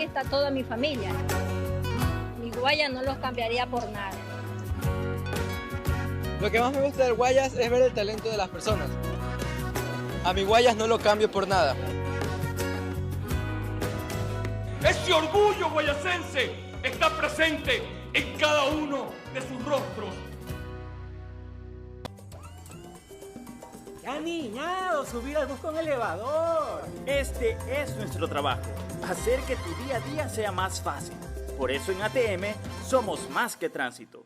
está toda mi familia. Mi Guayas no los cambiaría por nada. Lo que más me gusta del Guayas es ver el talento de las personas. A mi Guayas no lo cambio por nada. Ese orgullo guayasense está presente en cada uno de sus rostros. Ya niñado, subir al bus con elevador. Este es nuestro trabajo, hacer que tu día a día sea más fácil. Por eso en ATM somos más que tránsito.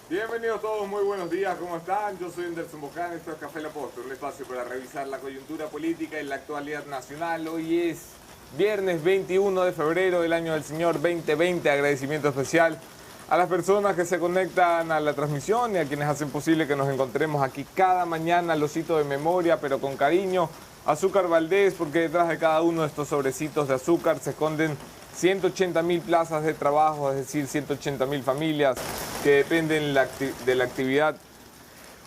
Bienvenidos todos, muy buenos días, ¿cómo están? Yo soy Anderson Bocán, esto es Café La Postre, un espacio para revisar la coyuntura política y la actualidad nacional. Hoy es viernes 21 de febrero del año del Señor 2020. Agradecimiento especial a las personas que se conectan a la transmisión y a quienes hacen posible que nos encontremos aquí cada mañana. Los cito de memoria, pero con cariño. Azúcar Valdés, porque detrás de cada uno de estos sobrecitos de azúcar se esconden 180.000 plazas de trabajo, es decir, 180.000 familias que dependen de la actividad.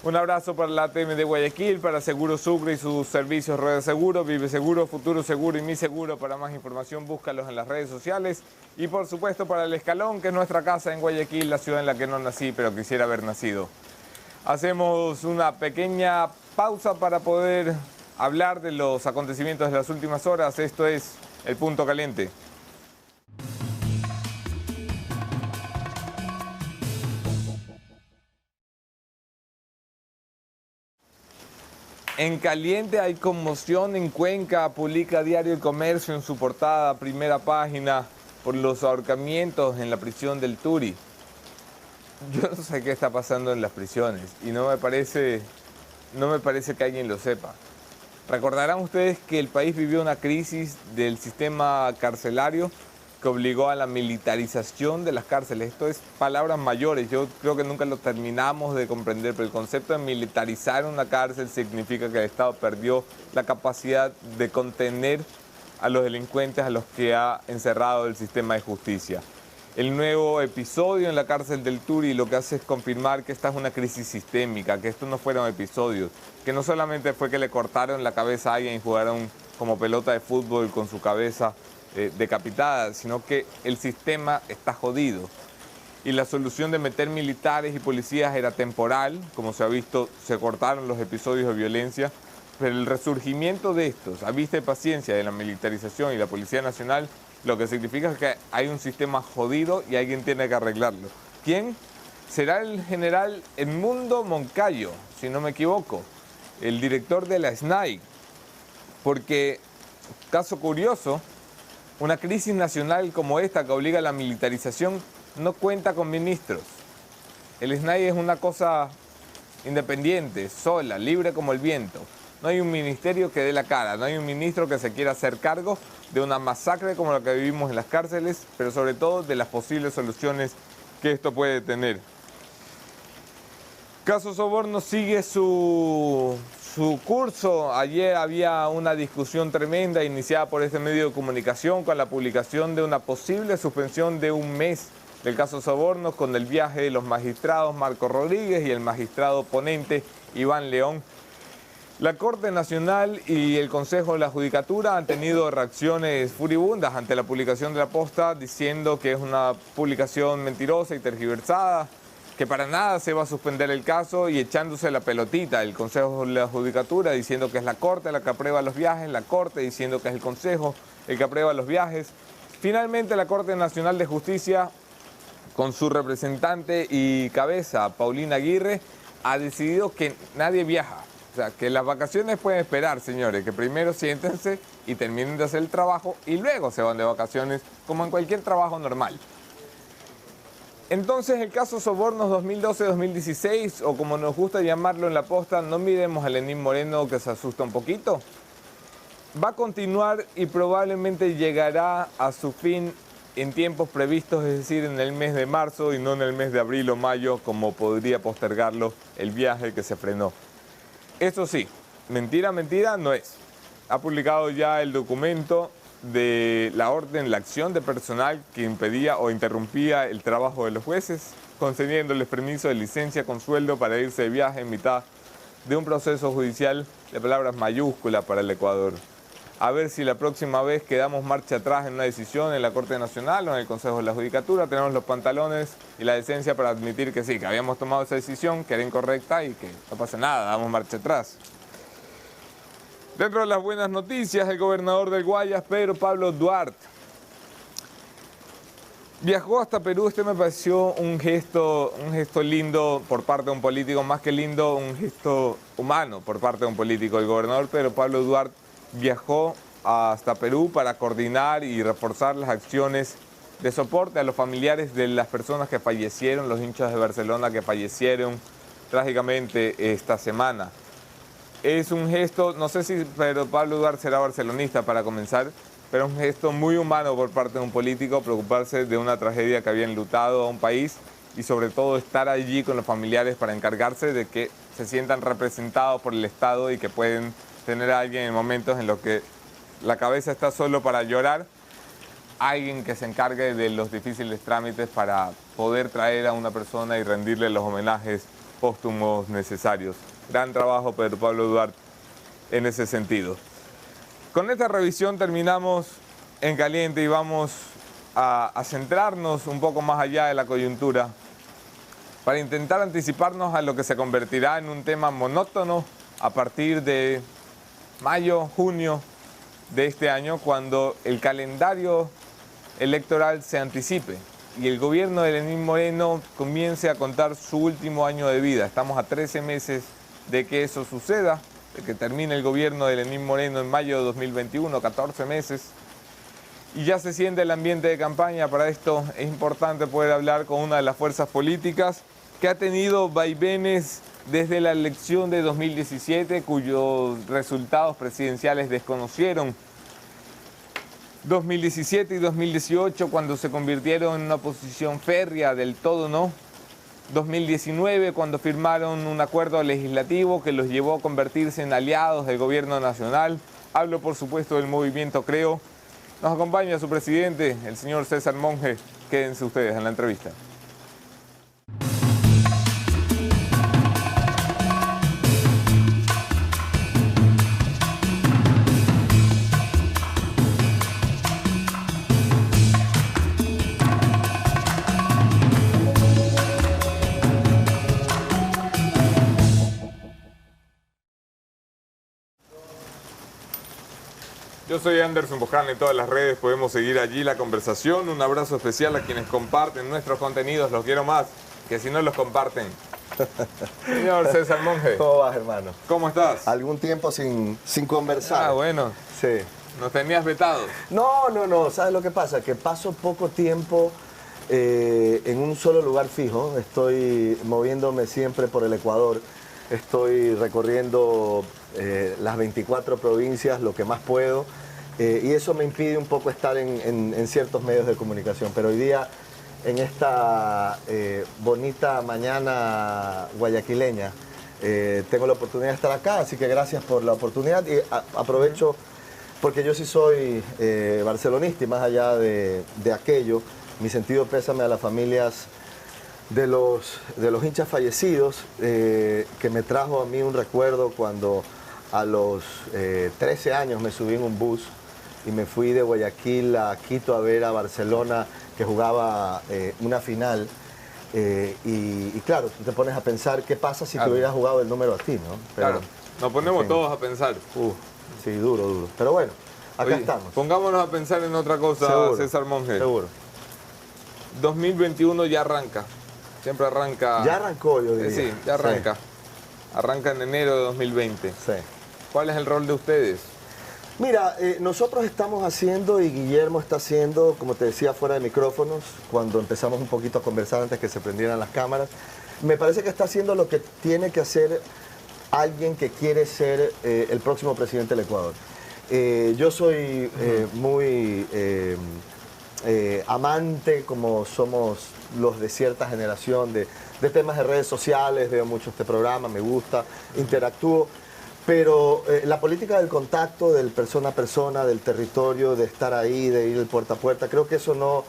Un abrazo para la ATM de Guayaquil, para Seguro Sucre y sus servicios Red Seguro, Vive Seguro, Futuro Seguro y Mi Seguro. Para más información, búscalos en las redes sociales. Y por supuesto para El Escalón, que es nuestra casa en Guayaquil, la ciudad en la que no nací, pero quisiera haber nacido. Hacemos una pequeña pausa para poder hablar de los acontecimientos de las últimas horas. Esto es El Punto Caliente. En caliente hay conmoción en Cuenca, publica Diario El Comercio en su portada, primera página, por los ahorcamientos en la prisión del Turi. Yo no sé qué está pasando en las prisiones y no me parece que alguien lo sepa. Recordarán ustedes que el país vivió una crisis del sistema carcelario que obligó a la militarización de las cárceles. Esto es palabras mayores, yo creo que nunca lo terminamos de comprender, pero el concepto de militarizar una cárcel significa que el Estado perdió la capacidad de contener a los delincuentes a los que ha encerrado el sistema de justicia. El nuevo episodio en la cárcel del Turi lo que hace es confirmar que esta es una crisis sistémica, que estos no fueron episodios, que no solamente fue que le cortaron la cabeza a alguien y jugaron como pelota de fútbol con su cabeza decapitada, sino que el sistema está jodido. Y la solución de meter militares y policías era temporal, como se ha visto, se cortaron los episodios de violencia, pero el resurgimiento de estos, a vista y paciencia de la militarización y la Policía Nacional, lo que significa es que hay un sistema jodido y alguien tiene que arreglarlo. ¿Quién? Será el general Edmundo Moncayo, si no me equivoco, el director de la SNAI, porque, caso curioso, una crisis nacional como esta que obliga a la militarización no cuenta con ministros. El SNAI es una cosa independiente, sola, libre como el viento. No hay un ministerio que dé la cara, no hay un ministro que se quiera hacer cargo de una masacre como la que vivimos en las cárceles, pero sobre todo de las posibles soluciones que esto puede tener. Caso Soborno sigue su curso. Ayer había una discusión tremenda iniciada por este medio de comunicación con la publicación de una posible suspensión de un mes del caso Soborno con el viaje de los magistrados Marco Rodríguez y el magistrado ponente Iván León. La Corte Nacional y el Consejo de la Judicatura han tenido reacciones furibundas ante la publicación de la posta, diciendo que es una publicación mentirosa y tergiversada, que para nada se va a suspender el caso y echándose la pelotita. El Consejo de la Judicatura diciendo que es la Corte la que aprueba los viajes, la Corte diciendo que es el Consejo el que aprueba los viajes. Finalmente la Corte Nacional de Justicia, con su representante y cabeza, Paulina Aguirre, ha decidido que nadie viaja. O sea, que las vacaciones pueden esperar, señores, que primero siéntense y terminen de hacer el trabajo y luego se van de vacaciones, como en cualquier trabajo normal. Entonces, el caso Sobornos 2012-2016, o como nos gusta llamarlo en la posta, no miremos a Lenín Moreno que se asusta un poquito. Va a continuar y probablemente llegará a su fin en tiempos previstos, es decir, en el mes de marzo y no en el mes de abril o mayo, como podría postergarlo el viaje que se frenó. Eso sí, mentira no es. Ha publicado ya el documento de la orden, la acción de personal que impedía o interrumpía el trabajo de los jueces, concediéndoles permiso de licencia con sueldo para irse de viaje en mitad de un proceso judicial de palabras mayúsculas para el Ecuador. a ver si la próxima vez que damos marcha atrás en una decisión en la Corte Nacional o en el Consejo de la Judicatura, tenemos los pantalones y la decencia para admitir que sí, que habíamos tomado esa decisión, que era incorrecta y que no pasa nada, damos marcha atrás. Dentro de las buenas noticias, el gobernador del Guayas, Pedro Pablo Duarte, viajó hasta Perú. Este me pareció un gesto lindo por parte de un político, más que lindo, un gesto humano por parte de un político. El gobernador Pedro Pablo Duarte viajó hasta Perú para coordinar y reforzar las acciones de soporte a los familiares de las personas que fallecieron, los hinchas de Barcelona que fallecieron trágicamente esta semana. Es un gesto, no sé si Pedro Pablo Duarte será barcelonista para comenzar, pero un gesto muy humano por parte de un político, preocuparse de una tragedia que había enlutado a un país y sobre todo estar allí con los familiares para encargarse de que se sientan representados por el Estado y que pueden tener a alguien en momentos en los que la cabeza está solo para llorar, alguien que se encargue de los difíciles trámites para poder traer a una persona y rendirle los homenajes póstumos necesarios. Gran trabajo, Pedro Pablo Duarte, en ese sentido. Con esta revisión terminamos en caliente y vamos a centrarnos un poco más allá de la coyuntura para intentar anticiparnos a lo que se convertirá en un tema monótono a partir de mayo, junio de este año, cuando el calendario electoral se anticipe y el gobierno de Lenín Moreno comience a contar su último año de vida. Estamos a 13 meses de que eso suceda, de que termine el gobierno de Lenín Moreno en mayo de 2021, 14 meses, y ya se siente el ambiente de campaña. Para esto es importante poder hablar con una de las fuerzas políticas que ha tenido vaivenes desde la elección de 2017, cuyos resultados presidenciales desconocieron. 2017 y 2018, cuando se convirtieron en una posición férrea del todo no. 2019, cuando firmaron un acuerdo legislativo que los llevó a convertirse en aliados del gobierno nacional. Hablo, por supuesto, del movimiento Creo. Nos acompaña su presidente, el señor César Monge. Quédense ustedes en la entrevista. Yo soy Anderson Boján, en todas las redes podemos seguir allí la conversación. Un abrazo especial a quienes comparten nuestros contenidos, los quiero más que si no los comparten. Señor César Monge. ¿Cómo vas, hermano? ¿Cómo estás? Algún tiempo sin conversar. Ah, bueno. Sí. ¿Nos tenías vetados? No. ¿Sabes lo que pasa? Que paso poco tiempo en un solo lugar fijo. Estoy moviéndome siempre por el Ecuador. Estoy recorriendo las 24 provincias, lo que más puedo. Y eso me impide un poco estar en ciertos medios de comunicación. Pero hoy día, en esta bonita mañana guayaquileña, tengo la oportunidad de estar acá, así que gracias por la oportunidad. Y aprovecho, porque yo sí soy barcelonista y más allá de aquello, mi sentido pésame a las familias de los hinchas fallecidos, que me trajo a mí un recuerdo cuando a los 13 años me subí en un bus y me fui de Guayaquil a Quito a ver a Barcelona que jugaba una final. Y claro, tú te pones a pensar qué pasa si te hubieras jugado el número a ti, ¿no? Pero, claro, nos ponemos todos a pensar. Sí, duro. Pero bueno, acá estamos. Pongámonos a pensar en otra cosa, seguro, César Monge. Seguro. 2021 ya arranca. Siempre arranca. Ya arrancó, yo diría. Sí, ya arranca. Sí. Arranca en enero de 2020. Sí. ¿Cuál es el rol de ustedes? Mira, nosotros estamos haciendo, y Guillermo está haciendo, como te decía, fuera de micrófonos, cuando empezamos un poquito a conversar antes que se prendieran las cámaras, me parece que está haciendo lo que tiene que hacer alguien que quiere ser el próximo presidente del Ecuador. Yo soy muy amante, como somos los de cierta generación, de temas de redes sociales. Veo mucho este programa, me gusta, interactúo. Pero la política del contacto, del persona a persona, del territorio, de estar ahí, de ir de puerta a puerta, creo que eso no,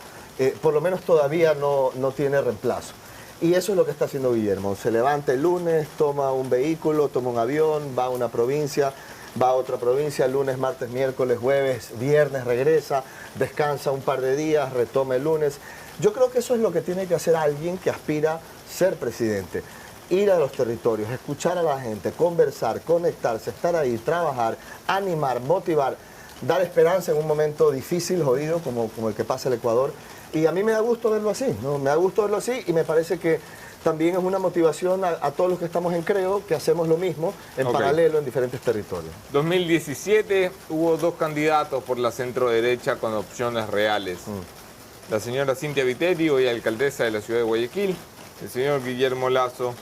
por lo menos todavía no tiene reemplazo. Y eso es lo que está haciendo Guillermo. Se levanta el lunes, toma un vehículo, toma un avión, va a una provincia, va a otra provincia, lunes, martes, miércoles, jueves, viernes, regresa, descansa un par de días, retoma el lunes. Yo creo que eso es lo que tiene que hacer alguien que aspira a ser presidente. Ir a los territorios, escuchar a la gente, conversar, conectarse, estar ahí, trabajar, animar, motivar, dar esperanza en un momento difícil, jodido, como el que pasa el Ecuador. Y a mí me da gusto verlo así, ¿no? Me da gusto verlo así y me parece que también es una motivación a todos los que estamos en Creo, que hacemos lo mismo en paralelo en diferentes territorios. 2017 hubo 2 candidatos por la centro-derecha con opciones reales. La señora Cynthia Viteri, hoy alcaldesa de la ciudad de Guayaquil. El señor Guillermo Lasso,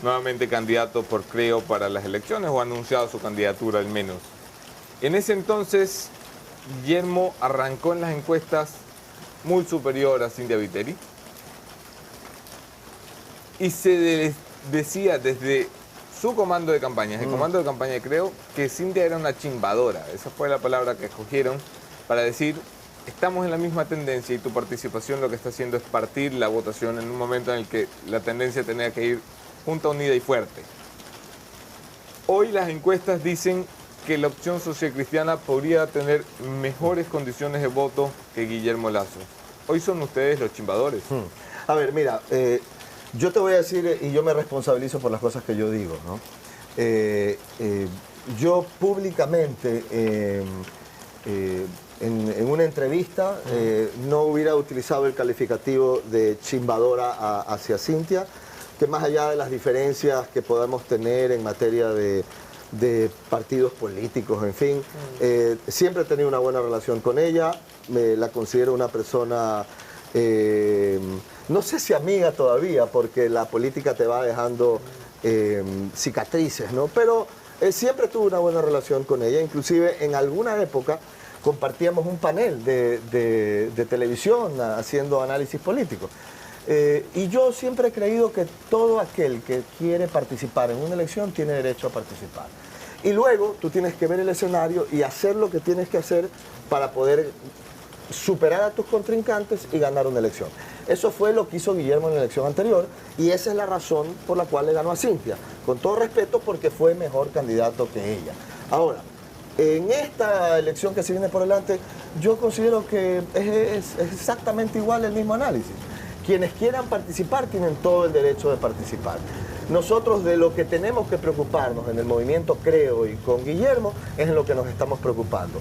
nuevamente candidato por Creo para las elecciones, o ha anunciado su candidatura al menos. En ese entonces, Guillermo arrancó en las encuestas muy superior a Cynthia Viteri. Y se decía desde su comando de campaña, el comando de campaña de Creo, que Cynthia era una chimbadora. Esa fue la palabra que escogieron para decir, estamos en la misma tendencia y tu participación lo que está haciendo es partir la votación en un momento en el que la tendencia tenía que ir junta, unida y fuerte. Hoy las encuestas dicen que la opción socialcristiana podría tener mejores condiciones de voto que Guillermo Lasso. Hoy son ustedes los chimbadores. A ver, mira, yo te voy a decir, y yo me responsabilizo por las cosas que yo digo, ¿no? Yo públicamente, en una entrevista, no hubiera utilizado el calificativo de chimbadora hacia Cynthia, que más allá de las diferencias que podamos tener en materia de partidos políticos, en fin, siempre he tenido una buena relación con ella, la considero una persona, no sé si amiga todavía, porque la política te va dejando cicatrices, ¿no? Pero siempre tuve una buena relación con ella, inclusive en alguna época compartíamos un panel de televisión haciendo análisis político. Y yo siempre he creído que todo aquel que quiere participar en una elección tiene derecho a participar. Y luego tú tienes que ver el escenario y hacer lo que tienes que hacer para poder superar a tus contrincantes y ganar una elección. Eso fue lo que hizo Guillermo en la elección anterior y esa es la razón por la cual le ganó a Cynthia. Con todo respeto, porque fue mejor candidato que ella. Ahora, en esta elección que se viene por delante, yo considero que es exactamente igual el mismo análisis. Quienes quieran participar tienen todo el derecho de participar. Nosotros de lo que tenemos que preocuparnos en el movimiento Creo y con Guillermo es en lo que nos estamos preocupando.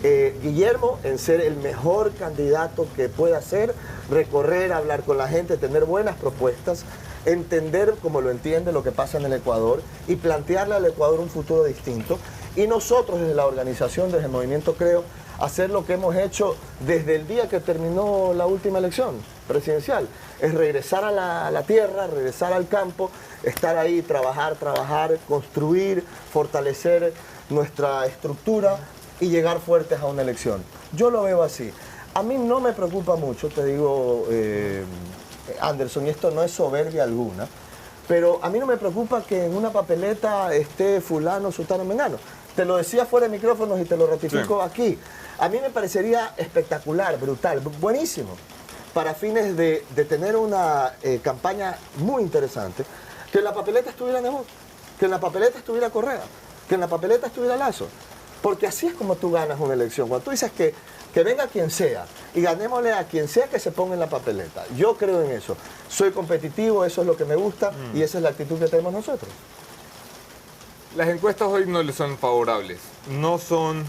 Guillermo en ser el mejor candidato que pueda ser, recorrer, hablar con la gente, tener buenas propuestas, entender como lo entiende lo que pasa en el Ecuador y plantearle al Ecuador un futuro distinto. Y nosotros desde la organización, desde el movimiento Creo, hacer lo que hemos hecho desde el día que terminó la última elección presidencial, es regresar a la tierra, regresar al campo, estar ahí, trabajar, construir, fortalecer nuestra estructura y llegar fuertes a una elección. Yo lo veo así. A mí no me preocupa mucho, te digo, Anderson, y esto no es soberbia alguna, pero a mí no me preocupa que en una papeleta esté fulano, sutano, mengano. Te lo decía fuera de micrófonos y te lo ratifico aquí. A mí me parecería espectacular, brutal, buenísimo, para fines de tener una campaña muy interesante, que en la papeleta estuviera Nebot, que en la papeleta estuviera Correa, que en la papeleta estuviera Lasso. Porque así es como tú ganas una elección. Cuando tú dices que venga quien sea y ganémosle a quien sea que se ponga en la papeleta. Yo creo en eso. Soy competitivo, eso es lo que me gusta y esa es la actitud que tenemos nosotros. Las encuestas hoy no le son favorables. No son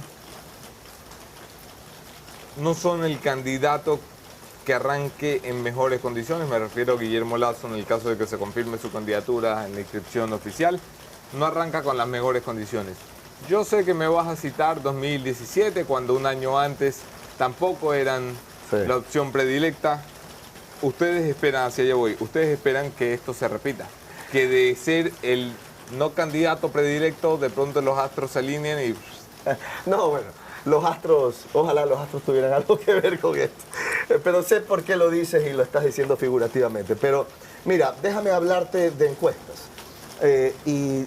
el candidato que arranque en mejores condiciones. Me refiero a Guillermo Lasso en el caso de que se confirme su candidatura en la inscripción oficial. No arranca con las mejores condiciones. Yo sé que me vas a citar 2017, cuando un año antes tampoco eran la opción predilecta. Ustedes esperan, hacia allá voy, ustedes esperan que esto se repita. Que de ser el no candidato predilecto, de pronto los astros se alineen y... No, bueno, los astros, ojalá los astros tuvieran algo que ver con esto. Pero sé por qué lo dices y lo estás diciendo figurativamente. Pero mira, déjame hablarte de encuestas. Y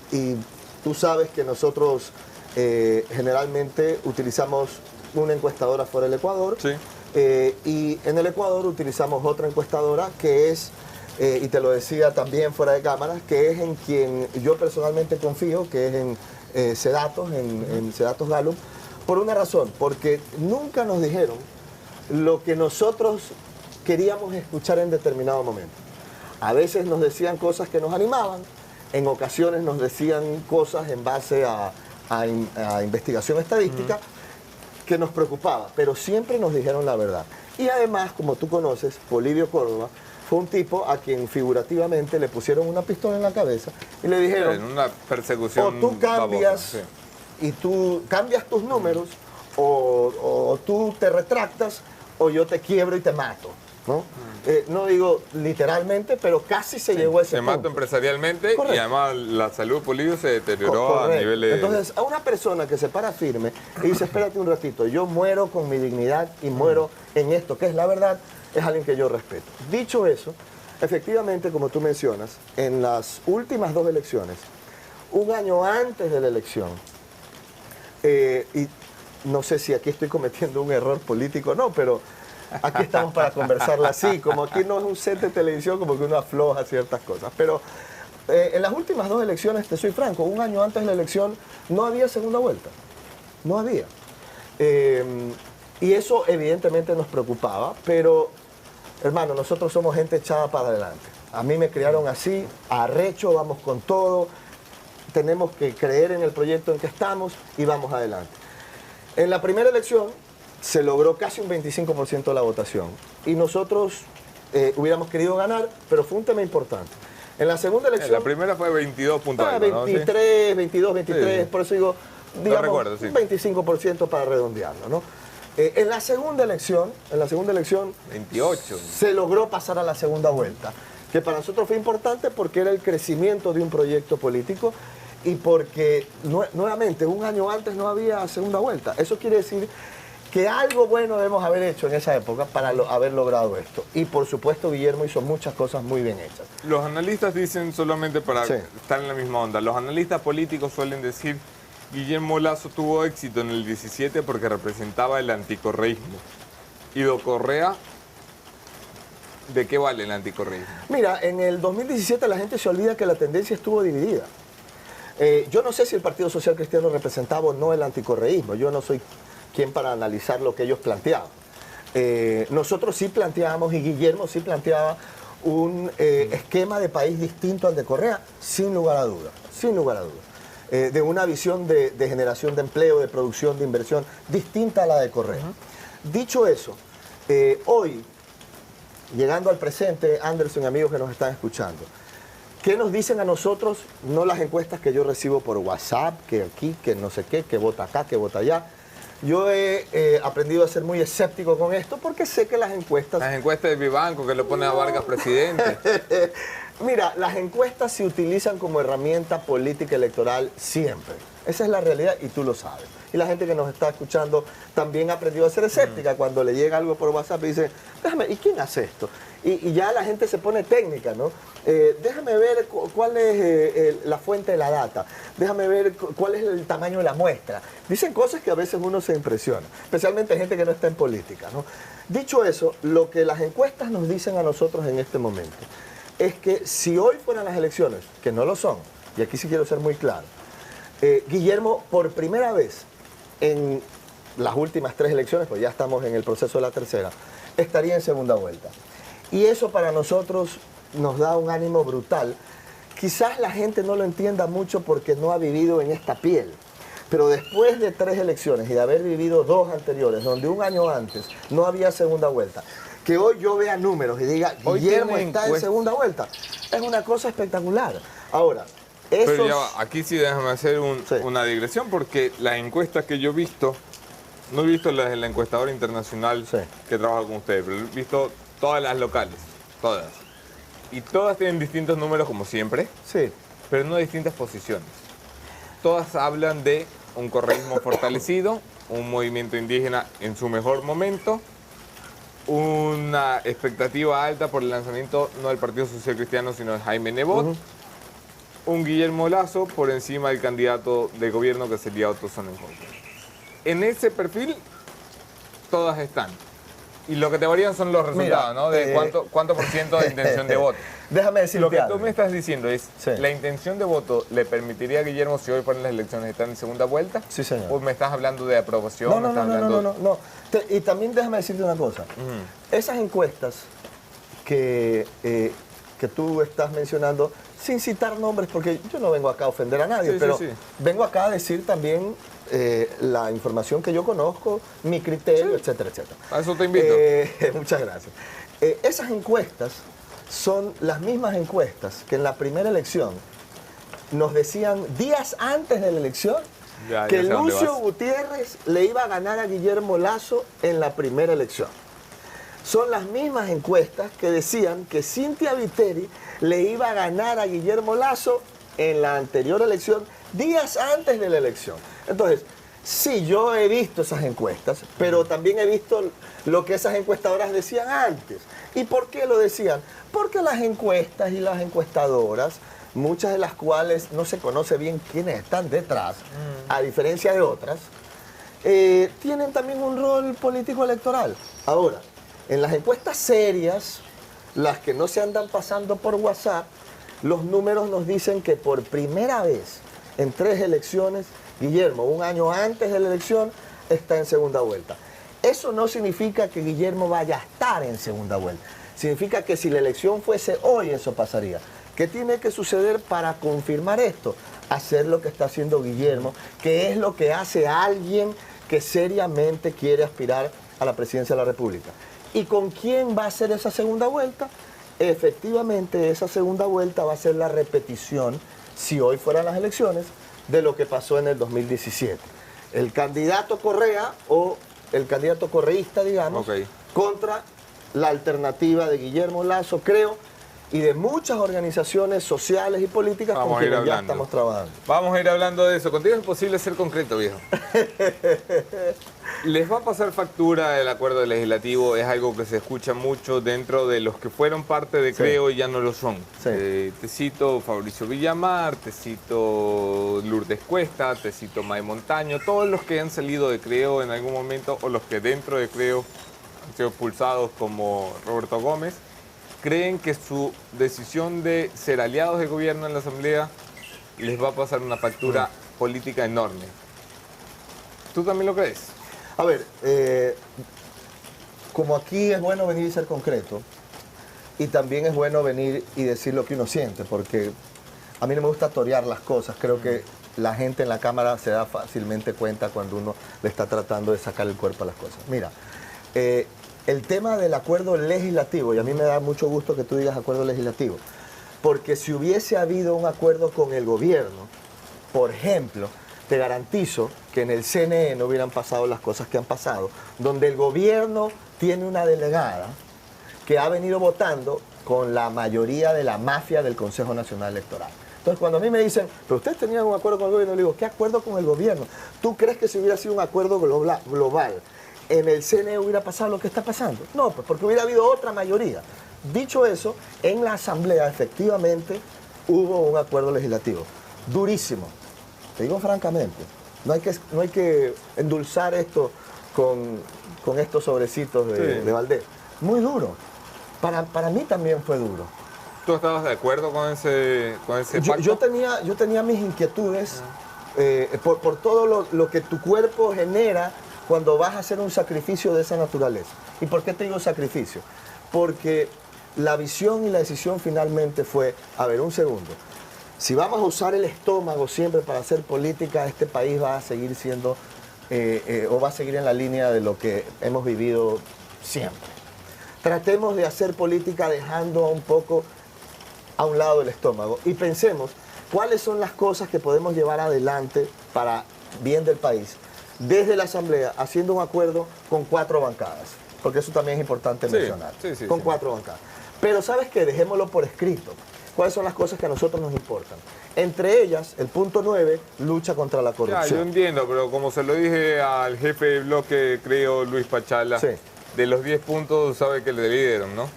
tú sabes que nosotros generalmente utilizamos una encuestadora fuera del Ecuador. Sí. Y en el Ecuador utilizamos otra encuestadora que es, y te lo decía también fuera de cámaras, que es en quien yo personalmente confío, que es Sedatos, en Sedatos Gallup, por una razón, porque nunca nos dijeron lo que nosotros queríamos escuchar en determinado momento. A veces nos decían cosas que nos animaban, en ocasiones nos decían cosas en base a investigación estadística que nos preocupaba, pero siempre nos dijeron la verdad. Y además, como tú conoces, Polibio Córdoba fue un tipo a quien figurativamente le pusieron una pistola en la cabeza y le dijeron, en una persecución o tú cambias babosa, y tú cambias tus números, o tú te retractas, o yo te quiebro y te mato, ¿no? No digo literalmente, pero casi se llegó a ese punto. Se mató empresarialmente. Correcto. Y además la salud de Polibio se deterioró Correcto. a niveles... Entonces, a una persona que se para firme y dice, espérate un ratito, yo muero con mi dignidad y muero en esto, que es la verdad, es alguien que yo respeto. Dicho eso, efectivamente, como tú mencionas, en las últimas 2 elecciones, un año antes de la elección, y no sé si aquí estoy cometiendo un error político o no, pero aquí estamos para conversarla así, como aquí no es un set de televisión, como que uno afloja ciertas cosas. Pero en las últimas 2 elecciones, te soy franco, un año antes de la elección no había segunda vuelta, no había. Y eso evidentemente nos preocupaba, pero hermano, nosotros somos gente echada para adelante. A mí me criaron así, arrecho, vamos con todo, tenemos que creer en el proyecto en que estamos y vamos adelante. En la primera elección se logró casi un 25% de la votación y nosotros hubiéramos querido ganar, pero fue un tema importante. En la segunda elección... La primera fue 22 puntos. 23, ¿no? 22, 23, Sí. por eso digo, digamos, recuerdo, sí. un 25% para redondearlo, ¿no? En la segunda elección, 28. se logró pasar a la segunda vuelta, que para nosotros fue importante porque era el crecimiento de un proyecto político y porque nuevamente un año antes no había segunda vuelta. Eso quiere decir que algo bueno debemos haber hecho en esa época para haber logrado esto. Y por supuesto Guillermo hizo muchas cosas muy bien hechas. Los analistas dicen, solamente para Sí. estar en la misma onda, los analistas políticos suelen decir Guillermo Lasso tuvo éxito en el 17 porque representaba el anticorreísmo. Ido Correa, ¿de qué vale el anticorreísmo? Mira, en el 2017 la gente se olvida que la tendencia estuvo dividida. Yo no sé si el Partido Social Cristiano representaba o no el anticorreísmo. Yo no soy quien para analizar lo que ellos planteaban. Nosotros sí planteábamos, y Guillermo sí planteaba, un esquema de país distinto al de Correa, sin lugar a dudas, sin lugar a dudas. De una visión de generación de empleo, de producción, de inversión, distinta a la de Correa. Dicho eso, hoy, llegando al presente, Anderson y amigos que nos están escuchando, ¿qué nos dicen a nosotros? No las encuestas que yo recibo por WhatsApp, que aquí, que no sé qué, que vota acá, que vota allá. Yo he aprendido a ser muy escéptico con esto porque sé que las encuestas... Las encuestas de Vivanco que le pone a Vargas presidente. Mira, las encuestas se utilizan como herramienta política electoral siempre. Esa es la realidad y tú lo sabes. Y la gente que nos está escuchando también ha aprendido a ser escéptica cuando le llega algo por WhatsApp y dice, déjame, ¿y quién hace esto? Y ya la gente se pone técnica, ¿no? Déjame ver cuál es la fuente de la data, déjame ver cuál es el tamaño de la muestra. Dicen cosas que a veces uno se impresiona, especialmente gente que no está en política, ¿no? Dicho eso, lo que las encuestas nos dicen a nosotros en este momento es que si hoy fueran las elecciones, que no lo son, y aquí sí quiero ser muy claro, Guillermo, por primera vez en las últimas 3 elecciones, pues ya estamos en el proceso de la tercera, estaría en segunda vuelta. Y eso para nosotros nos da un ánimo brutal. Quizás la gente no lo entienda mucho porque no ha vivido en esta piel, pero después de 3 elecciones y de haber vivido 2 anteriores, donde un año antes no había segunda vuelta, que hoy yo vea números y diga, Guillermo está en segunda vuelta, es una cosa espectacular. Ahora, Pero ya va, aquí sí déjame hacer una digresión porque las encuestas que yo he visto, no he visto las del encuestador internacional que trabaja con ustedes, pero he visto todas las locales, todas. Y todas tienen distintos números como siempre, pero no distintas posiciones. Todas hablan de un correísmo fortalecido, un movimiento indígena en su mejor momento, una expectativa alta por el lanzamiento no del Partido Social Cristiano, sino de Jaime Nebot, un Guillermo Lasso por encima del candidato de gobierno que sería Otto Sonnenfeld. En ese perfil, todas están. Y lo que te varían son los resultados, Mira, ¿no? De cuánto por ciento de intención de voto. Déjame decirte Lo que algo. tú me estás diciendo es, Sí. ¿la intención de voto le permitiría a Guillermo, si hoy fueran las elecciones, estar en segunda vuelta? Sí, señor. ¿O me estás hablando de aprobación? No, ¿Me no, no, estás no, hablando- no, no, no. Y también déjame decirte una cosa. Esas encuestas que tú estás mencionando, sin citar nombres, porque yo no vengo acá a ofender a nadie, Sí, pero sí. vengo acá a decir también la información que yo conozco, mi criterio, etcétera, etcétera. A eso te invito. Muchas gracias. Esas encuestas son las mismas encuestas que en la primera elección nos decían días antes de la elección Ya que sé dónde Lucio vas. Gutiérrez le iba a ganar a Guillermo Lasso en la primera elección. Son las mismas encuestas que decían que Cynthia Viteri le iba a ganar a Guillermo Lasso en la anterior elección, días antes de la elección. Entonces, sí, yo he visto esas encuestas, pero también he visto lo que esas encuestadoras decían antes. ¿Y por qué lo decían? Porque las encuestas y las encuestadoras, muchas de las cuales no se conoce bien quiénes están detrás, a diferencia de otras, tienen también un rol político electoral. Ahora, en las encuestas serias, las que no se andan pasando por WhatsApp, los números nos dicen que por primera vez en 3 elecciones, Guillermo, un año antes de la elección, está en segunda vuelta. Eso no significa que Guillermo vaya a estar en segunda vuelta. Significa que si la elección fuese hoy, eso pasaría. ¿Qué tiene que suceder para confirmar esto? Hacer lo que está haciendo Guillermo, que es lo que hace alguien que seriamente quiere aspirar a la presidencia de la República. ¿Y con quién va a ser esa segunda vuelta? Efectivamente, esa segunda vuelta va a ser la repetición, si hoy fueran las elecciones, de lo que pasó en el 2017. El candidato Correa o el candidato correísta, digamos, Ok. contra la alternativa de Guillermo Lasso, creo, y de muchas organizaciones sociales y políticas Vamos con a ir quienes ya hablando. estamos trabajando. Vamos a ir hablando de eso. Contigo es imposible ser concreto, viejo. ¿Les va a pasar factura el acuerdo legislativo? Es algo que se escucha mucho dentro de los que fueron parte de Sí. Creo y ya no lo son. Sí. Te cito Fabricio Villamar, te cito Lourdes Cuesta, te cito May Montaño, todos los que han salido de Creo en algún momento o los que dentro de Creo han sido expulsados como Roberto Gómez, creen que su decisión de ser aliados de gobierno en la Asamblea les va a pasar una factura política enorme. ¿Tú también lo crees? A ver, como aquí es bueno venir y ser concreto, y también es bueno venir y decir lo que uno siente, porque a mí no me gusta torear las cosas. Creo que la gente en la Cámara se da fácilmente cuenta cuando uno le está tratando de sacar el cuerpo a las cosas. Mira, el tema del acuerdo legislativo, y a mí me da mucho gusto que tú digas acuerdo legislativo, porque si hubiese habido un acuerdo con el gobierno, por ejemplo, te garantizo que en el CNE no hubieran pasado las cosas que han pasado, donde el gobierno tiene una delegada que ha venido votando con la mayoría de la mafia del Consejo Nacional Electoral. Entonces, cuando a mí me dicen, pero ustedes tenían un acuerdo con el gobierno, le digo, ¿qué acuerdo con el gobierno? ¿Tú crees que si hubiera sido un acuerdo global, en el CNE hubiera pasado lo que está pasando? No, pues porque hubiera habido otra mayoría. Dicho eso, en la Asamblea efectivamente hubo un acuerdo legislativo. Durísimo. Te digo francamente, no hay que endulzar esto con estos sobrecitos de Valdés. Muy duro. Para mí también fue duro. ¿Tú estabas de acuerdo con ese pacto? Yo tenía mis inquietudes por todo lo que tu cuerpo genera cuando vas a hacer un sacrificio de esa naturaleza. ¿Y por qué te digo sacrificio? Porque la visión y la decisión finalmente fue, a ver, un segundo, si vamos a usar el estómago siempre para hacer política, este país va a seguir siendo, o va a seguir en la línea de lo que hemos vivido siempre. Tratemos de hacer política dejando un poco a un lado el estómago y pensemos cuáles son las cosas que podemos llevar adelante para bien del país desde la Asamblea, haciendo un acuerdo con 4 bancadas, porque eso también es importante mencionar, con 4 bancadas. Pero ¿sabes qué? Dejémoslo por escrito. ¿Cuáles son las cosas que a nosotros nos importan? Entre ellas, el punto 9, lucha contra la Ya, corrupción. yo entiendo, pero como se lo dije al jefe de bloque, creo, Luis Pachala, Sí. de los 10 puntos sabe que le dieron, ¿no?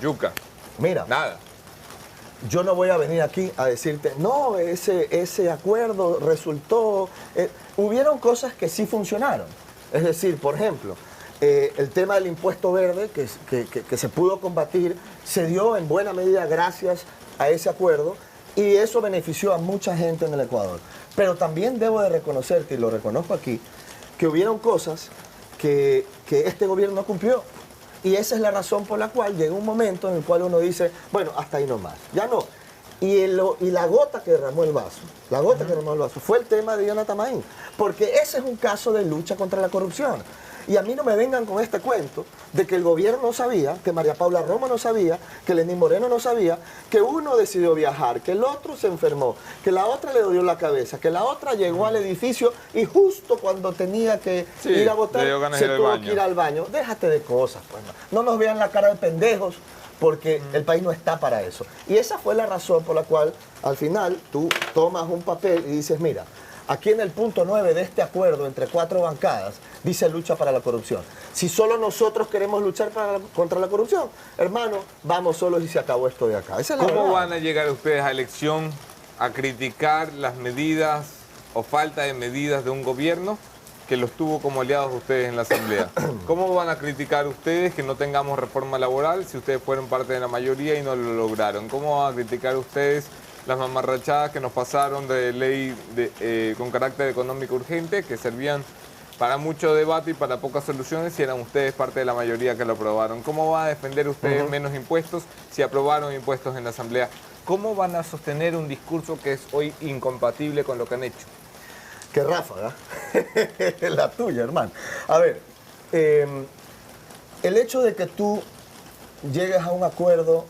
Yuca, Mira, nada. yo no voy a venir aquí a decirte, no, ese acuerdo resultó... hubieron cosas que sí funcionaron. Es decir, por ejemplo, El tema del impuesto verde que se pudo combatir se dio en buena medida gracias a ese acuerdo y eso benefició a mucha gente en el Ecuador. Pero también debo de reconocerte, y lo reconozco aquí, que hubieron cosas que este gobierno no cumplió. Y esa es la razón por la cual llega un momento en el cual uno dice, bueno, hasta ahí nomás, ya no. Y la gota que derramó el vaso, fue el tema de Jonathan Maín, porque ese es un caso de lucha contra la corrupción. Y a mí no me vengan con este cuento de que el gobierno no sabía, que María Paula Romo no sabía, que Lenín Moreno no sabía, que uno decidió viajar, que el otro se enfermó, que la otra le dolió la cabeza, que la otra llegó al edificio y justo cuando tenía que ir a votar se tuvo que ir al baño. Déjate de cosas, pues. No nos vean la cara de pendejos porque el país no está para eso. Y esa fue la razón por la cual al final tú tomas un papel y dices, mira, aquí en el punto 9 de este acuerdo entre 4 bancadas dice lucha para la corrupción. Si solo nosotros queremos luchar contra la corrupción, hermano, vamos solos y se acabó esto de acá. Esa es la ¿Cómo verdad. van a llegar ustedes a elección a criticar las medidas o falta de medidas de un gobierno que los tuvo como aliados ustedes en la Asamblea? ¿Cómo van a criticar ustedes que no tengamos reforma laboral si ustedes fueron parte de la mayoría y no lo lograron? ¿Cómo van a criticar ustedes las mamarrachadas que nos pasaron de ley con carácter económico urgente, que servían para mucho debate y para pocas soluciones si eran ustedes parte de la mayoría que lo aprobaron? ¿Cómo van a defender ustedes menos impuestos si aprobaron impuestos en la Asamblea? ¿Cómo van a sostener un discurso que es hoy incompatible con lo que han hecho? Qué ráfaga, la tuya, hermano. A ver, el hecho de que tú llegues a un acuerdo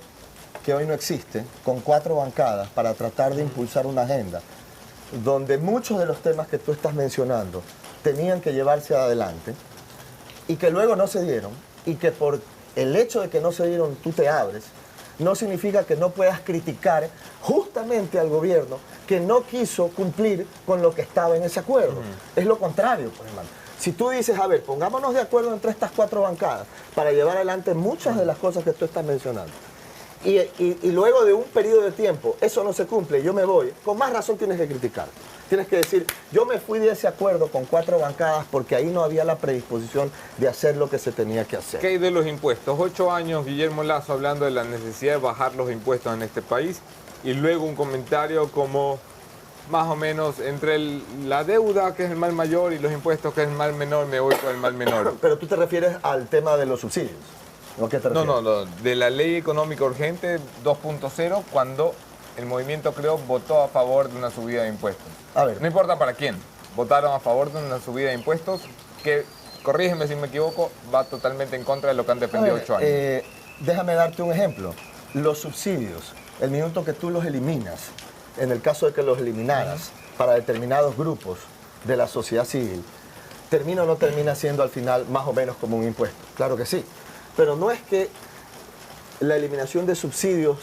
que hoy no existe, con 4 bancadas para tratar de impulsar una agenda, donde muchos de los temas que tú estás mencionando tenían que llevarse adelante y que luego no se dieron, y que por el hecho de que no se dieron tú te abres, no significa que no puedas criticar justamente al gobierno que no quiso cumplir con lo que estaba en ese acuerdo. Es lo contrario, pues, hermano. Si tú dices, a ver, pongámonos de acuerdo entre estas 4 bancadas para llevar adelante muchas de las cosas que tú estás mencionando, y luego de un periodo de tiempo eso no se cumple, yo me voy, con más razón tienes que criticar. Tienes que decir, yo me fui de ese acuerdo con 4 bancadas porque ahí no había la predisposición de hacer lo que se tenía que hacer. ¿Qué hay de los impuestos? 8 años Guillermo Lasso hablando de la necesidad de bajar los impuestos en este país y luego un comentario como más o menos entre la deuda, que es el mal mayor, y los impuestos, que es el mal menor, me voy por el mal menor. Pero tú te refieres al tema de los subsidios. ¿O qué te refieres? No, de la ley económica urgente 2.0, cuando el movimiento Creo votó a favor de una subida de impuestos. A ver. No importa para quién, votaron a favor de una subida de impuestos que, corrígeme si me equivoco, va totalmente en contra de lo que han defendido 8 años. Déjame darte un ejemplo. Los subsidios, el minuto que tú los eliminas, en el caso de que los eliminaras para determinados grupos de la sociedad civil, ¿termina o no termina siendo al final más o menos como un impuesto? Claro que sí. Pero no es que la eliminación de subsidios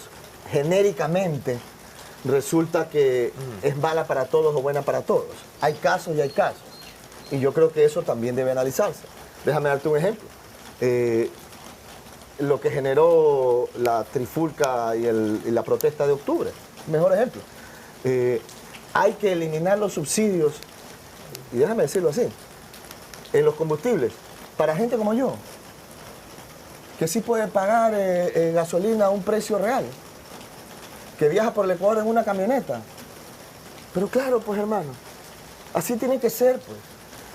genéricamente resulta que es mala para todos o buena para todos. Hay casos y hay casos. Y yo creo que eso también debe analizarse. Déjame darte un ejemplo. Lo que generó la trifulca y la protesta de octubre. Mejor ejemplo. Hay que eliminar los subsidios, y déjame decirlo así, en los combustibles, para gente como yo, que sí puede pagar gasolina a un precio real, que viaja por el Ecuador en una camioneta. Pero claro, pues hermano, así tiene que ser, pues.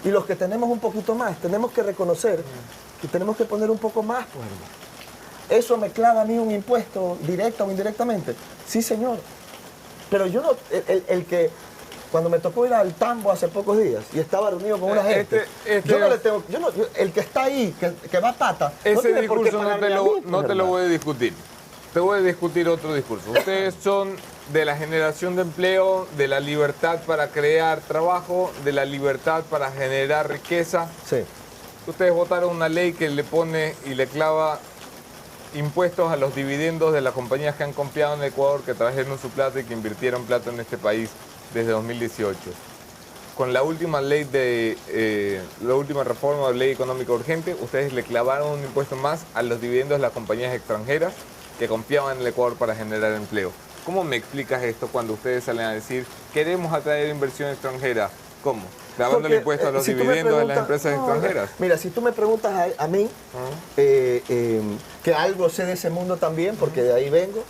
Y los que tenemos un poquito más, tenemos que reconocer que tenemos que poner un poco más, pues hermano. ¿Eso me clava a mí un impuesto directo o indirectamente? Sí, señor. Pero yo no, el que, cuando me tocó ir al Tambo hace pocos días y estaba reunido con una gente, yo no le tengo, el que está ahí, que va a pata, ese no discurso no te lo voy a discutir. Te voy a discutir otro discurso. Ustedes son de la generación de empleo, de la libertad para crear trabajo, de la libertad para generar riqueza. Sí. Ustedes votaron una ley que le pone y le clava impuestos a los dividendos de las compañías que han confiado en el Ecuador, que trajeron su plata y que invirtieron plata en este país desde 2018. Con la última ley la última reforma de ley económica urgente, ustedes le clavaron un impuesto más a los dividendos de las compañías extranjeras que confiaban en el Ecuador para generar empleo. ¿Cómo me explicas esto cuando ustedes salen a decir queremos atraer inversión extranjera? ¿Cómo? clavando el Porque, impuesto a los si tú me dividendos de las preguntas- empresas no, extranjeras. Mira, si tú me preguntas a mí, que algo sé de ese mundo también, porque de ahí vengo,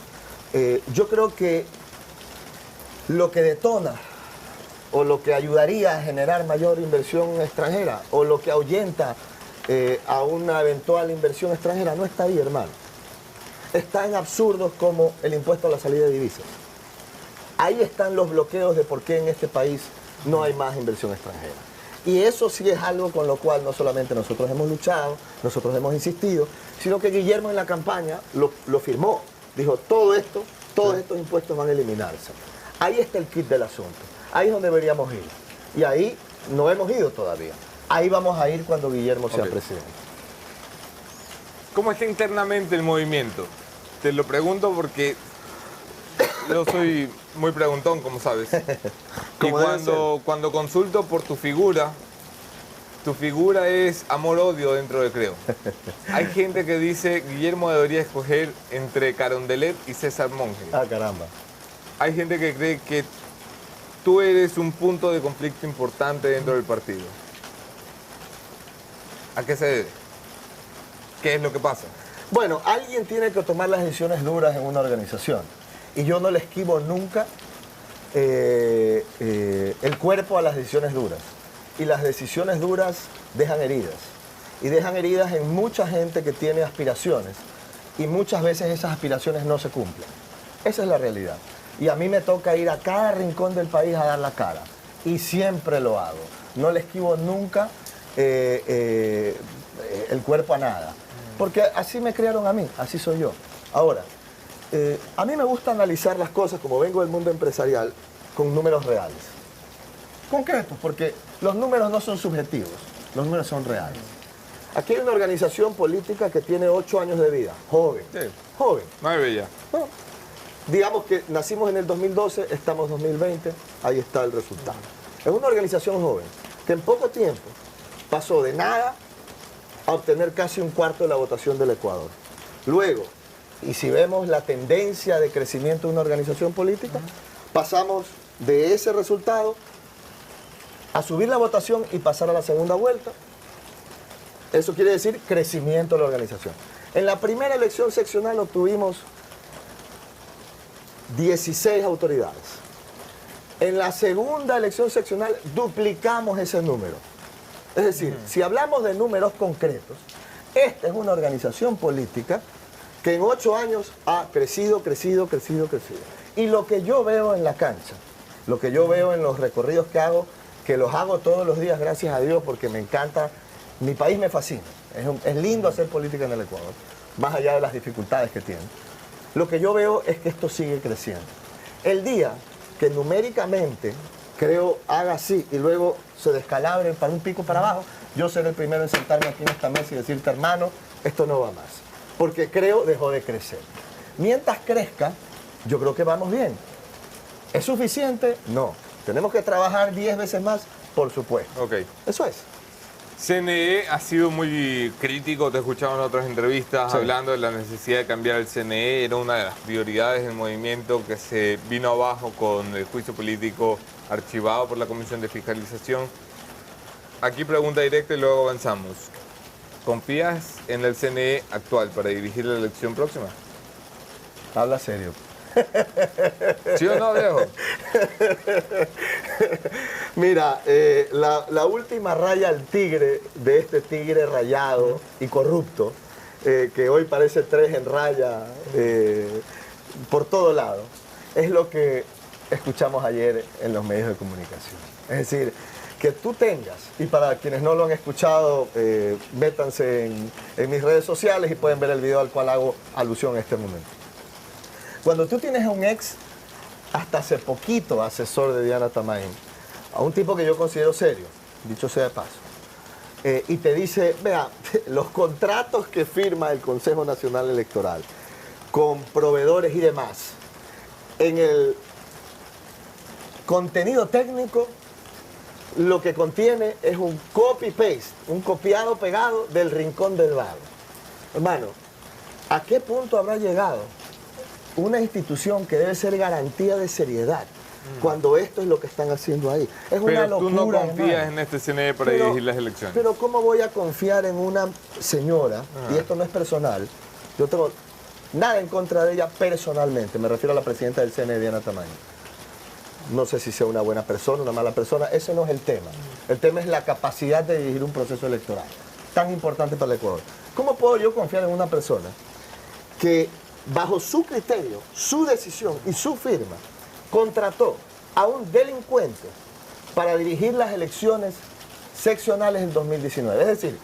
yo creo que lo que detona o lo que ayudaría a generar mayor inversión extranjera o lo que ahuyenta a una eventual inversión extranjera no está ahí, hermano. Está en absurdos como el impuesto a la salida de divisas. Ahí están los bloqueos de por qué en este país no hay más inversión extranjera. Y eso sí es algo con lo cual no solamente nosotros hemos luchado, nosotros hemos insistido, sino que Guillermo en la campaña lo firmó. Dijo, todos estos impuestos van a eliminarse. Ahí está el kit del asunto. Ahí es donde deberíamos ir. Y ahí no hemos ido todavía. Ahí vamos a ir cuando Guillermo sea presidente. ¿Cómo está internamente el movimiento? Te lo pregunto porque yo soy muy preguntón, como sabes. Y Como debe cuando consulto por tu figura es amor-odio dentro de Creo. Hay gente que dice Guillermo debería escoger entre Carondelet y César Monge. Ah, caramba. Hay gente que cree que tú eres un punto de conflicto importante dentro del partido. ¿A qué se debe? ¿Qué es lo que pasa? Bueno, alguien tiene que tomar las decisiones duras en una organización. Y yo no le esquivo nunca el cuerpo a las decisiones duras. Y las decisiones duras dejan heridas. Y dejan heridas en mucha gente que tiene aspiraciones. Y muchas veces esas aspiraciones no se cumplen. Esa es la realidad. Y a mí me toca ir a cada rincón del país a dar la cara. Y siempre lo hago. No le esquivo nunca el cuerpo a nada. Porque así me criaron a mí, así soy yo. Ahora, a mí me gusta analizar las cosas, como vengo del mundo empresarial, con números reales. Concretos, porque los números no son subjetivos, los números son reales. Aquí hay una organización política que tiene 8 años de vida, joven, Sí. joven. 9 ya. ¿No? Digamos que nacimos en el 2012, estamos en 2020, ahí está el resultado. Es una organización joven que en poco tiempo pasó de nada a obtener casi un cuarto de la votación del Ecuador. Luego, y si vemos la tendencia de crecimiento de una organización política, pasamos de ese resultado a subir la votación y pasar a la segunda vuelta. Eso quiere decir crecimiento de la organización. En la primera elección seccional obtuvimos 16 autoridades. En la segunda elección seccional duplicamos ese número. Es decir, si hablamos de números concretos, esta es una organización política que en 8 años ha crecido. Y lo que yo veo en la cancha, lo que yo veo en los recorridos que los hago todos los días, gracias a Dios, porque me encanta, mi país me fascina. Es lindo hacer política en el Ecuador, más allá de las dificultades que tiene. Lo que yo veo es que esto sigue creciendo. El día que numéricamente Creo haga así y luego se descalabre para un pico para abajo, yo seré el primero en sentarme aquí en esta mesa y decirte, hermano, esto no va más. Porque Creo dejó de crecer. Mientras crezca, yo creo que vamos bien. ¿Es suficiente? No. ¿Tenemos que trabajar 10 veces más? Por supuesto. Ok. Eso es. CNE ha sido muy crítico, te he escuchado en otras entrevistas Sí. hablando de la necesidad de cambiar el CNE, era una de las prioridades del movimiento que se vino abajo con el juicio político archivado por la Comisión de Fiscalización. Aquí pregunta directa y luego avanzamos. ¿Confías en el CNE actual para dirigir la elección próxima? Habla serio. ¿Sí o no, viejo? Mira, la última raya al tigre de este tigre rayado y corrupto, que hoy parece 3 en raya por todo lado, es lo que escuchamos ayer en los medios de comunicación. Es decir, que tú tengas, y para quienes no lo han escuchado, métanse en mis redes sociales y pueden ver el video al cual hago alusión en este momento. Cuando tú tienes a un ex, hasta hace poquito asesor de Diana Tamain, a un tipo que yo considero serio, dicho sea de paso, y te dice, vea, los contratos que firma el Consejo Nacional Electoral con proveedores y demás, en el contenido técnico, lo que contiene es un copy-paste, un copiado-pegado del rincón del vago. Hermano, ¿a qué punto habrá llegado una institución que debe ser garantía de seriedad, cuando esto es lo que están haciendo ahí. Es una Pero locura. tú no confías hermano. en este CNE para dirigir las elecciones. Pero ¿cómo voy a confiar en una señora, y esto no es personal, yo tengo nada en contra de ella personalmente, me refiero a la presidenta del CNE, Diana Tamayo. No sé si sea una buena persona, una mala persona, ese no es el tema. El tema es la capacidad de dirigir un proceso electoral, tan importante para el Ecuador. ¿Cómo puedo yo confiar en una persona que bajo su criterio, su decisión y su firma contrató a un delincuente para dirigir las elecciones seccionales en 2019? Es decir,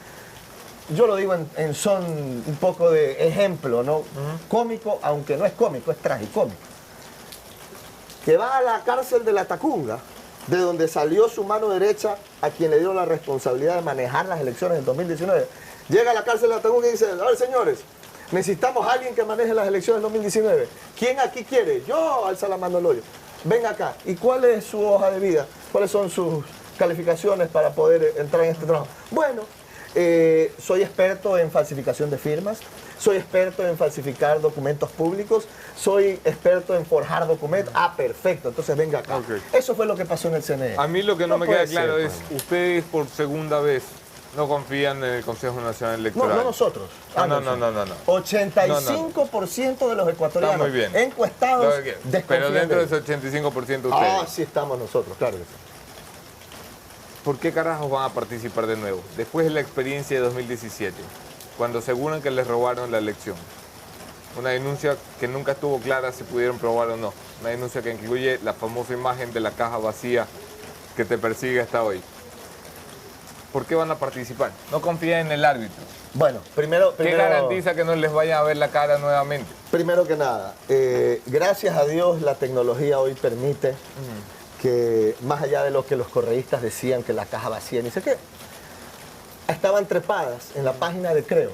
yo lo digo en son un poco de ejemplo, ¿no? Cómico, aunque no es cómico, es tragicómico. Que va a la cárcel de la Tacunga, de donde salió su mano derecha a quien le dio la responsabilidad de manejar las elecciones en 2019. Llega a la cárcel de la Tacunga y dice, a ver, señores, necesitamos a alguien que maneje las elecciones en 2019. ¿Quién aquí quiere? Yo, alza la mano el hoyo. Ven acá. ¿Y cuál es su hoja de vida? ¿Cuáles son sus calificaciones para poder entrar en este trabajo? Bueno, soy experto en falsificación de firmas, soy experto en falsificar documentos públicos, soy experto en forjar documentos. Ah, perfecto, entonces venga acá. Okay. Eso fue lo que pasó en el CNE. A mí lo que no me puede queda claro ser, es, pues. ustedes por segunda vez no confían en el Consejo Nacional Electoral. No, no nosotros. No, no, Anderson. no. 85% de los ecuatorianos Está muy bien. encuestados Pero desconfían dentro de de ese 85% ustedes. Ah, sí estamos nosotros, claro que sí. ¿Por qué carajos van a participar de nuevo? Después de la experiencia de 2017, cuando aseguran que les robaron la elección. Una denuncia que nunca estuvo clara si pudieron probar o no. Una denuncia que incluye la famosa imagen de la caja vacía que te persigue hasta hoy. ¿Por qué van a participar? No confían en el árbitro. Bueno, primero... ¿Qué garantiza que no les vayan a ver la cara nuevamente? Primero que nada, gracias a Dios la tecnología hoy permite que, más allá de lo que los correístas decían, que la caja vacía, ni sé qué, estaban trepadas en la página de Creo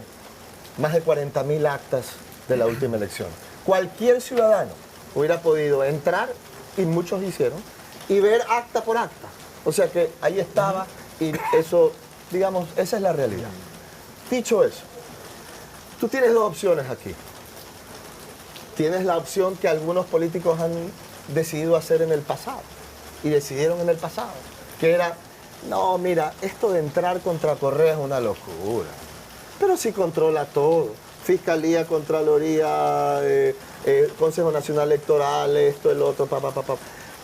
más de 40.000 actas de la última elección. Cualquier ciudadano hubiera podido entrar, y muchos hicieron, y ver acta por acta. O sea que ahí estaba, y eso, digamos, esa es la realidad. Dicho eso, tú tienes dos opciones aquí. Tienes la opción que algunos políticos han decidido hacer en el pasado, y decidieron en el pasado, que era, no, mira, esto de entrar contra Correa es una locura, pero si controla todo, Fiscalía, Contraloría, Consejo Nacional Electoral, esto, el otro,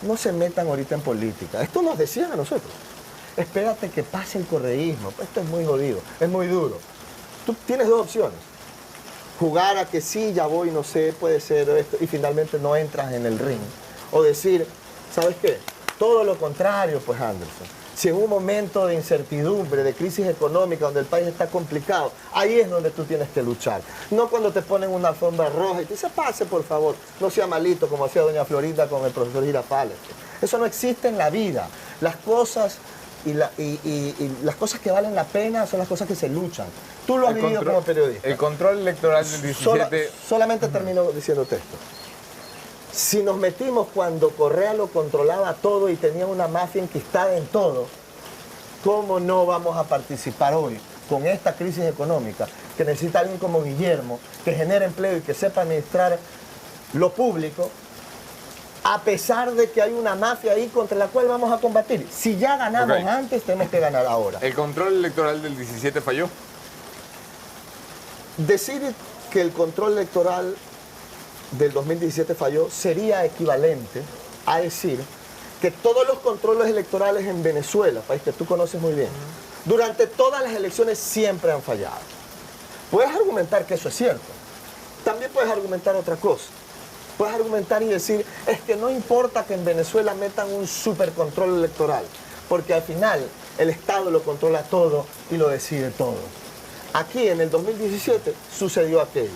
no se metan ahorita en política. Esto nos decían a nosotros. Espérate que pase el correísmo, esto es muy jodido, es muy duro. Tú tienes dos opciones. Jugar a que sí, ya voy, no sé, puede ser esto, y finalmente no entras en el ring. O decir, ¿sabes qué? Todo lo contrario, pues, Anderson. Si en un momento de incertidumbre, de crisis económica, donde el país está complicado, ahí es donde tú tienes que luchar. No cuando te ponen una alfombra roja y te dicen, pase, por favor, no sea malito, como hacía doña Florinda con el profesor Girafales. Eso no existe en la vida. Las cosas... Y las cosas que valen la pena son las cosas que se luchan. Tú lo has vivido como periodista. El control electoral del 17... Solamente termino diciéndote esto. Si nos metimos cuando Correa lo controlaba todo y tenía una mafia enquistada en todo, ¿cómo no vamos a participar hoy con esta crisis económica que necesita alguien como Guillermo, que genere empleo y que sepa administrar lo público, a pesar de que hay una mafia ahí contra la cual vamos a combatir? Si ya ganamos antes, tenemos que ganar ahora. ¿El control electoral del 17 falló? Decir que el control electoral del 2017 falló sería equivalente a decir que todos los controles electorales en Venezuela, país que tú conoces muy bien, durante todas las elecciones siempre han fallado. Puedes argumentar que eso es cierto. También puedes argumentar otra cosa. Puedes argumentar y decir, es que no importa que en Venezuela metan un supercontrol electoral, porque al final el Estado lo controla todo y lo decide todo. Aquí en el 2017 sucedió aquello.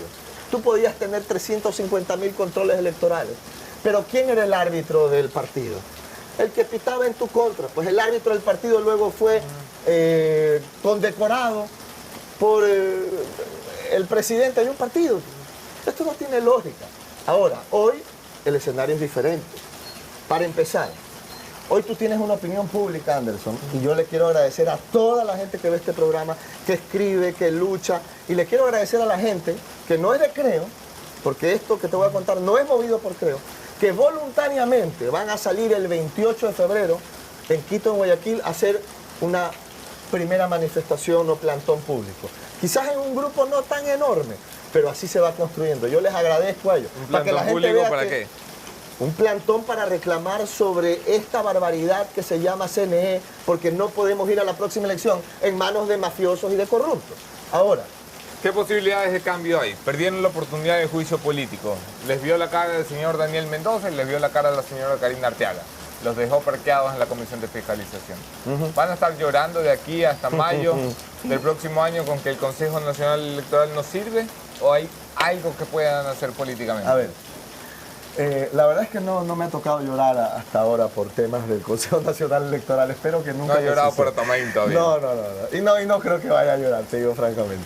Tú podías tener 350.000 controles electorales, pero ¿quién era el árbitro del partido? El que pitaba en tu contra. Pues el árbitro del partido luego fue condecorado por el presidente de un partido. Esto no tiene lógica. Ahora, hoy el escenario es diferente. Para empezar, hoy tú tienes una opinión pública, Anderson, y yo le quiero agradecer a toda la gente que ve este programa, que escribe, que lucha, y le quiero agradecer a la gente que no es de Creo, porque esto que te voy a contar no es movido por Creo, que voluntariamente van a salir el 28 de febrero en Quito, en Guayaquil, a hacer una primera manifestación o plantón público. Quizás en un grupo no tan enorme, pero así se va construyendo. Yo les agradezco a ellos. ¿Un Para que la plantón gente público vea para que qué? un plantón para reclamar sobre esta barbaridad que se llama CNE, porque no podemos ir a la próxima elección en manos de mafiosos y de corruptos. Ahora, ¿Qué posibilidades de cambio hay? Perdieron la oportunidad de juicio político. Les vio la cara del señor Daniel Mendoza y les vio la cara de la señora Karina Arteaga. Los dejó parqueados en la Comisión de Fiscalización. ¿Van a estar llorando de aquí hasta mayo del próximo año con que el Consejo Nacional Electoral no sirve? ¿O hay algo que puedan hacer políticamente? a ver, la verdad es que no me ha tocado llorar hasta ahora por temas del Consejo Nacional Electoral. Espero que nunca... No ha llorado me por suceda. Atamaín todavía. No. Y no creo que vaya a llorar, te digo francamente.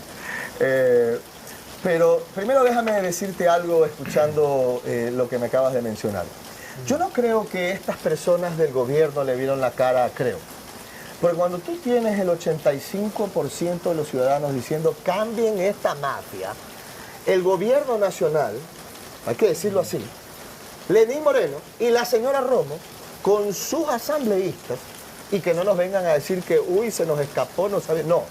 Pero primero déjame decirte algo escuchando lo que me acabas de mencionar. Yo no creo que estas personas del gobierno le vieron la cara a Creo. Porque cuando tú tienes el 85% de los ciudadanos diciendo cambien esta mafia, el gobierno nacional, hay que decirlo así, Lenín Moreno y la señora Romo, con sus asambleístas, y que no nos vengan a decir que, uy, se nos escapó, no sabía. No,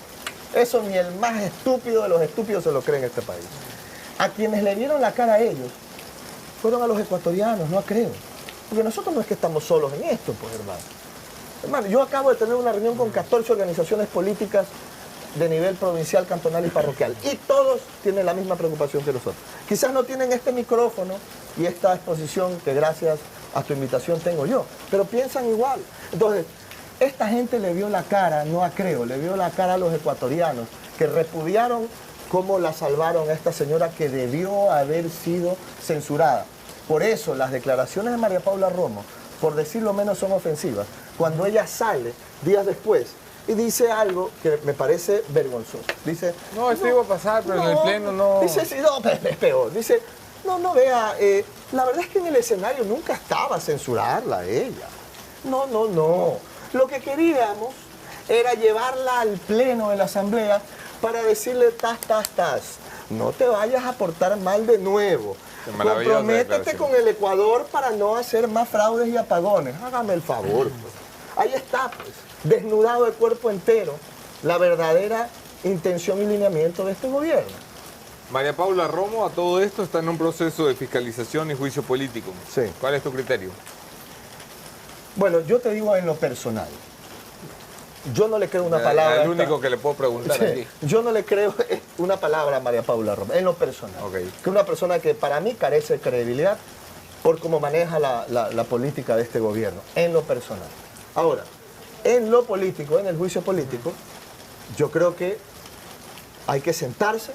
eso ni el más estúpido de los estúpidos se lo cree en este país. A quienes le dieron la cara a ellos fueron a los ecuatorianos, no a Creo. Porque nosotros no es que estamos solos en esto, pues, hermano. Hermano, yo acabo de tener una reunión con 14 organizaciones políticas de nivel provincial, cantonal y parroquial. Y todos tienen la misma preocupación que nosotros. Quizás no tienen este micrófono y esta exposición que gracias a tu invitación tengo yo, pero piensan igual. Entonces, esta gente le vio la cara, no a Creo, le vio la cara a los ecuatorianos, que repudiaron cómo la salvaron a esta señora que debió haber sido censurada. Por eso las declaraciones de María Paula Romo, por decirlo menos, son ofensivas. Cuando ella sale días después y dice algo que me parece vergonzoso. Dice, No, esto iba a pasar, pero en el Pleno no... Dice, sí, no, es peor. Dice, no, vea, la verdad es que en el escenario nunca estaba censurarla a ella. No. Lo que queríamos era llevarla al Pleno de la Asamblea para decirle, tas. No te vayas a portar mal de nuevo. Maravillosa Comprométete declaración. con el Ecuador para no hacer más fraudes y apagones. Hágame el favor, pues. Ahí está, pues, desnudado de cuerpo entero, la verdadera intención y lineamiento de este gobierno. María Paula Romo, a todo esto, está en un proceso de fiscalización y juicio político. Sí. ¿Cuál es tu criterio? Bueno, yo te digo en lo personal. Yo no le creo una palabra. Es a el esta- único que le puedo preguntar Sí, aquí. yo no le creo una palabra a María Paula Romo, en lo personal. Ok. Que es una persona que para mí carece de credibilidad por cómo maneja la política de este gobierno, en lo personal. Ahora, en lo político, en el juicio político, yo creo que hay que sentarse,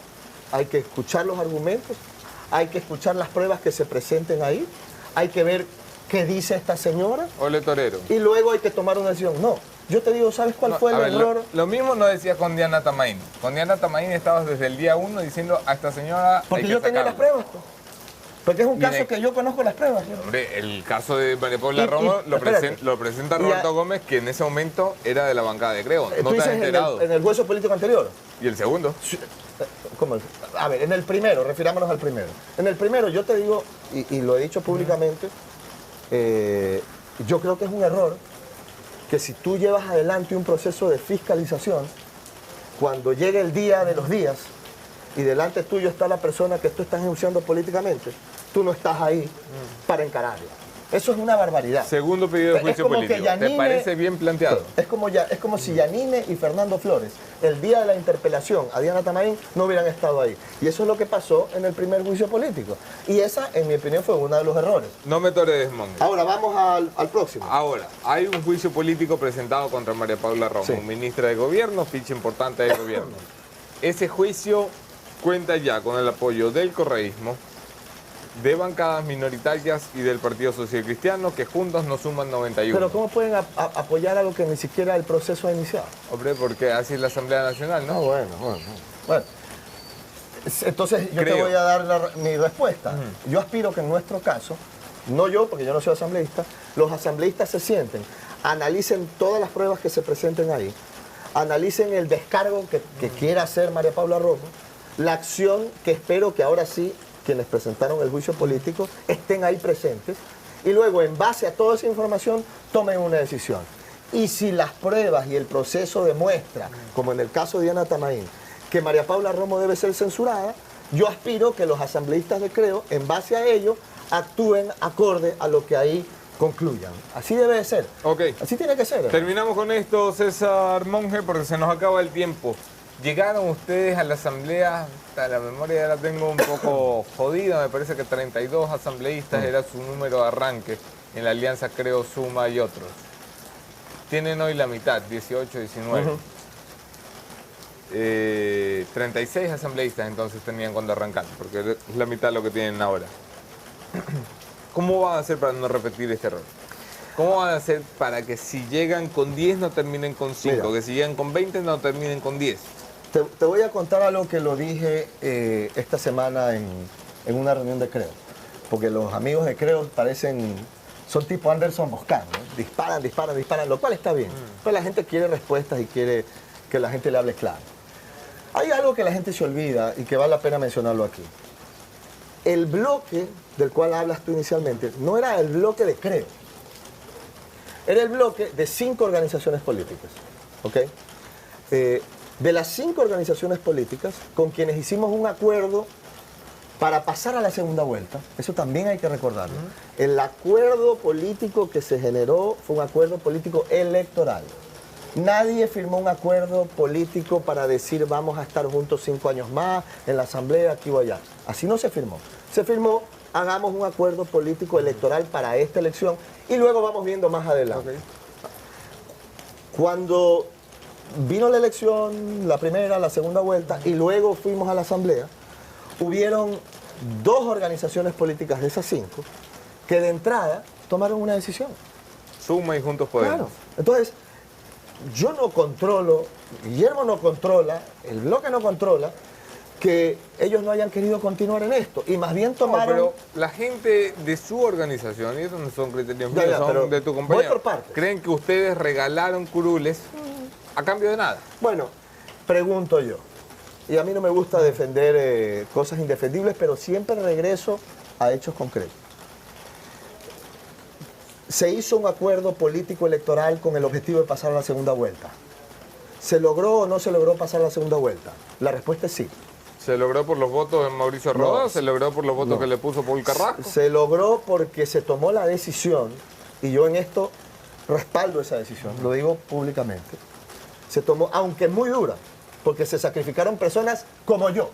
hay que escuchar los argumentos, hay que escuchar las pruebas que se presenten ahí, hay que ver qué dice esta señora Ole Torero. y luego hay que tomar una decisión. No, yo te digo, ¿sabes cuál No, fue a el ver, error? lo mismo no decía con Diana Tamaín. Con Diana Tamaín estabas desde el día 1 diciendo a esta señora Porque hay que yo tenía las sacarla. pruebas, pues. Porque es un Mire, caso que yo conozco las pruebas. ¿sí? Hombre, el caso de María Paula Y- Romo lo espérate. presenta Y Roberto a- Gómez, que en ese momento era de la bancada de Creo. Tú No te dices has enterado. en el juicio político anterior. ¿Y el segundo? ¿Cómo? A ver, en el primero, refirámonos al primero. En el primero yo te digo, y lo he dicho públicamente, yo creo que es un error que si tú llevas adelante un proceso de fiscalización, cuando llegue el día de los días y delante tuyo está la persona que tú estás enjuiciando políticamente, tú no estás ahí para encararla. Eso es una barbaridad. Segundo pedido de Es juicio como que político. ¿Te Yanine- parece bien planteado? Es como si Yanine y Fernando Flores, el día de la interpelación a Diana Tamaín, no hubieran estado ahí. Y eso es lo que pasó en el primer juicio político. Y esa, en mi opinión, fue uno de los errores. No me tores, Monge. Ahora vamos al próximo. Ahora, hay un juicio político presentado contra María Paula Romo, Sí. ministra de Gobierno, ficha importante del gobierno. Ese juicio cuenta ya con el apoyo del correísmo, de bancadas minoritarias y del Partido Social Cristiano, que juntos nos suman 91. Pero ¿cómo pueden apoyar algo que ni siquiera el proceso ha iniciado? Hombre, porque así es la Asamblea Nacional, ¿no? Bueno, entonces yo te Creo. voy a dar mi respuesta. Yo aspiro que en nuestro caso, no yo, porque yo no soy asambleísta, los asambleístas se sienten, analicen todas las pruebas que se presenten ahí, analicen el descargo que quiera hacer María Paula Romo, la acción que espero que ahora sí quienes presentaron el juicio político, estén ahí presentes y luego, en base a toda esa información, tomen una decisión. Y si las pruebas y el proceso demuestra, como en el caso de Diana Tamaín, que María Paula Romo debe ser censurada, yo aspiro que los asambleístas de Creo, en base a ello, actúen acorde a lo que ahí concluyan. Así debe de ser. Ok. Así tiene que ser. Terminamos con esto, César Monge, porque se nos acaba el tiempo. ¿Llegaron ustedes a la asamblea? La memoria ya la tengo un poco jodida, me parece que 32 asambleístas era su número de arranque en la alianza Creo, Suma y otros. Tienen hoy la mitad, 18, 19. 36 asambleístas entonces tenían cuando arrancaron, porque es la mitad de lo que tienen ahora. ¿Cómo van a hacer para no repetir este error? ¿Cómo van a hacer para que si llegan con 10 no terminen con 5? Mira, que si llegan con 20 no terminen con 10. Te voy a contar algo que lo dije esta semana en una reunión de Creo. Porque los amigos de Creo son tipo Anderson Boscan, ¿no? Disparan, lo cual está bien. Pero la gente quiere respuestas y quiere que la gente le hable claro. Hay algo que la gente se olvida y que vale la pena mencionarlo aquí. El bloque del cual hablas tú inicialmente no era el bloque de Creo. Era el bloque de 5 organizaciones políticas. ¿Ok? De las 5 organizaciones políticas con quienes hicimos un acuerdo para pasar a la segunda vuelta, eso también hay que recordarlo. El acuerdo político que se generó fue un acuerdo político electoral. Nadie firmó un acuerdo político para decir vamos a estar juntos 5 años más en la asamblea, aquí o allá. Así no se firmó. Se firmó, hagamos un acuerdo político electoral para esta elección y luego vamos viendo más adelante. Okay. Cuando vino la elección, la primera, la segunda vuelta, y luego fuimos a la asamblea, hubieron 2 organizaciones políticas de esas 5 que de entrada tomaron una decisión. Suma y Juntos Podemos. Claro. Entonces, yo no controlo, Guillermo no controla, el bloque no controla que ellos no hayan querido continuar en esto y más bien tomaron... No, pero la gente de su organización, y esos no son criterios míos, son de tu compañero, voy por partes. ¿Creen que ustedes regalaron curules a cambio de nada? Bueno, pregunto yo, y a mí no me gusta defender cosas indefendibles, pero siempre regreso a hechos concretos. Se hizo un acuerdo político electoral con el objetivo de pasar a la segunda vuelta. ¿Se logró o no se logró pasar a la segunda vuelta? La respuesta es sí. ¿Se logró por los votos de Mauricio Rodas? No, ¿se logró por los votos que le puso Paul Carrasco? Se logró porque se tomó la decisión, y yo en esto respaldo esa decisión, lo digo públicamente. Se tomó, aunque es muy dura, porque se sacrificaron personas como yo.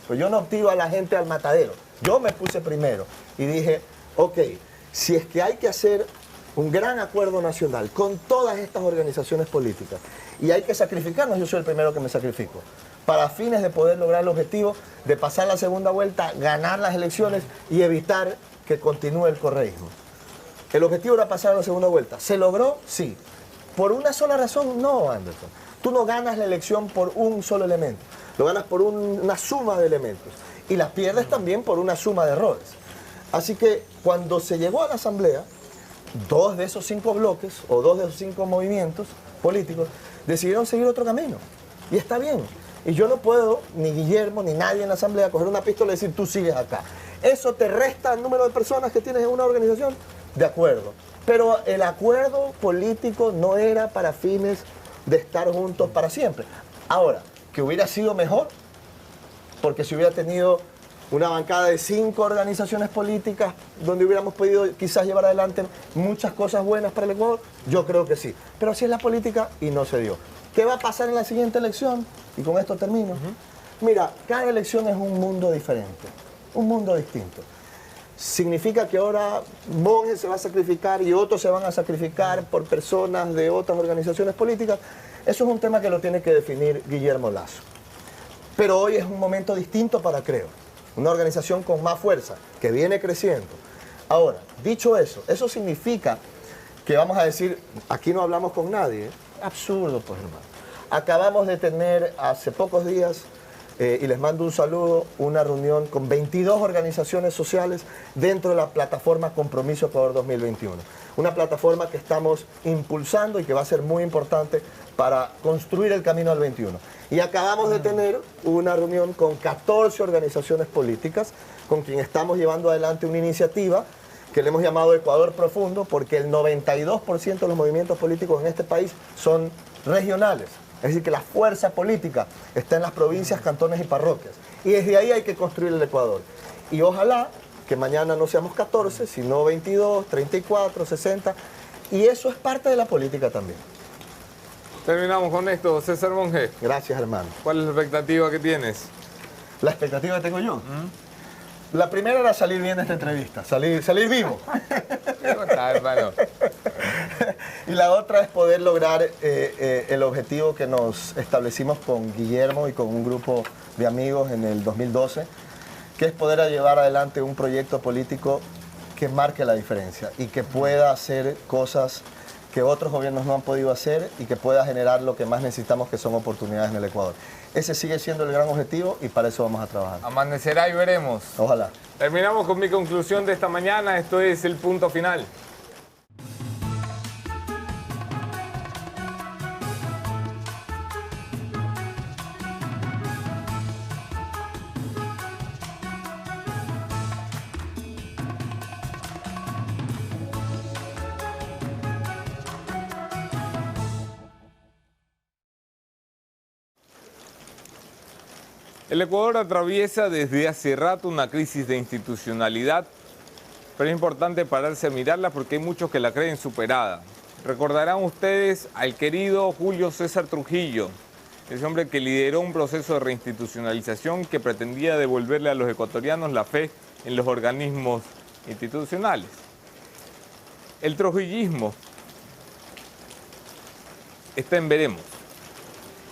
Pues yo no optimo a la gente al matadero. Yo me puse primero y dije, ok, si es que hay que hacer un gran acuerdo nacional con todas estas organizaciones políticas y hay que sacrificarnos, yo soy el primero que me sacrifico, para fines de poder lograr el objetivo de pasar la segunda vuelta, ganar las elecciones y evitar que continúe el correísmo. El objetivo era pasar a la segunda vuelta. ¿Se logró? Sí. ¿Por una sola razón? No, Anderson. Tú no ganas la elección por un solo elemento, lo ganas por una suma de elementos y las pierdes también por una suma de errores. Así que cuando se llegó a la asamblea, 2 de esos 5 bloques o 2 de esos 5 movimientos políticos decidieron seguir otro camino. Y está bien. Y yo no puedo, ni Guillermo, ni nadie en la asamblea, coger una pistola y decir tú sigues acá. ¿Eso te resta el número de personas que tienes en una organización? De acuerdo. Pero el acuerdo político no era para fines de estar juntos para siempre. Ahora, que hubiera sido mejor, porque si hubiera tenido una bancada de 5 organizaciones políticas donde hubiéramos podido quizás llevar adelante muchas cosas buenas para el Ecuador, yo creo que sí. Pero así es la política y no se dio. ¿Qué va a pasar en la siguiente elección? Y con esto termino. Mira, cada elección es un mundo diferente, un mundo distinto. Significa que ahora Monge se va a sacrificar y otros se van a sacrificar por personas de otras organizaciones políticas. Eso es un tema que lo tiene que definir Guillermo Lasso. Pero hoy es un momento distinto para Creo. Una organización con más fuerza, que viene creciendo. Ahora, dicho eso, eso significa que vamos a decir, aquí no hablamos con nadie. Absurdo, pues, hermano. Acabamos de tener hace pocos días, y les mando un saludo, una reunión con 22 organizaciones sociales dentro de la plataforma Compromiso Ecuador 2021. Una plataforma que estamos impulsando y que va a ser muy importante para construir el camino al 21. Y acabamos de tener una reunión con 14 organizaciones políticas con quien estamos llevando adelante una iniciativa que le hemos llamado Ecuador Profundo, porque el 92% de los movimientos políticos en este país son regionales. Es decir, que la fuerza política está en las provincias, cantones y parroquias. Y desde ahí hay que construir el Ecuador. Y ojalá que mañana no seamos 14, sino 22, 34, 60. Y eso es parte de la política también. Terminamos con esto. César Monge, Gracias, hermano. ¿cuál es la expectativa que tienes? La expectativa que tengo yo. La primera era salir bien de esta entrevista, salir vivo. Hermano. Y la otra es poder lograr el objetivo que nos establecimos con Guillermo y con un grupo de amigos en el 2012, que es poder llevar adelante un proyecto político que marque la diferencia y que pueda hacer cosas que otros gobiernos no han podido hacer y que pueda generar lo que más necesitamos, que son oportunidades en el Ecuador. Ese sigue siendo el gran objetivo y para eso vamos a trabajar. Amanecerá y veremos. Ojalá. Terminamos con mi conclusión de esta mañana. Esto es el punto final. El Ecuador atraviesa desde hace rato una crisis de institucionalidad, pero es importante pararse a mirarla porque hay muchos que la creen superada. Recordarán ustedes al querido Julio César Trujillo, ese hombre que lideró un proceso de reinstitucionalización que pretendía devolverle a los ecuatorianos la fe en los organismos institucionales. El trujillismo está en veremos.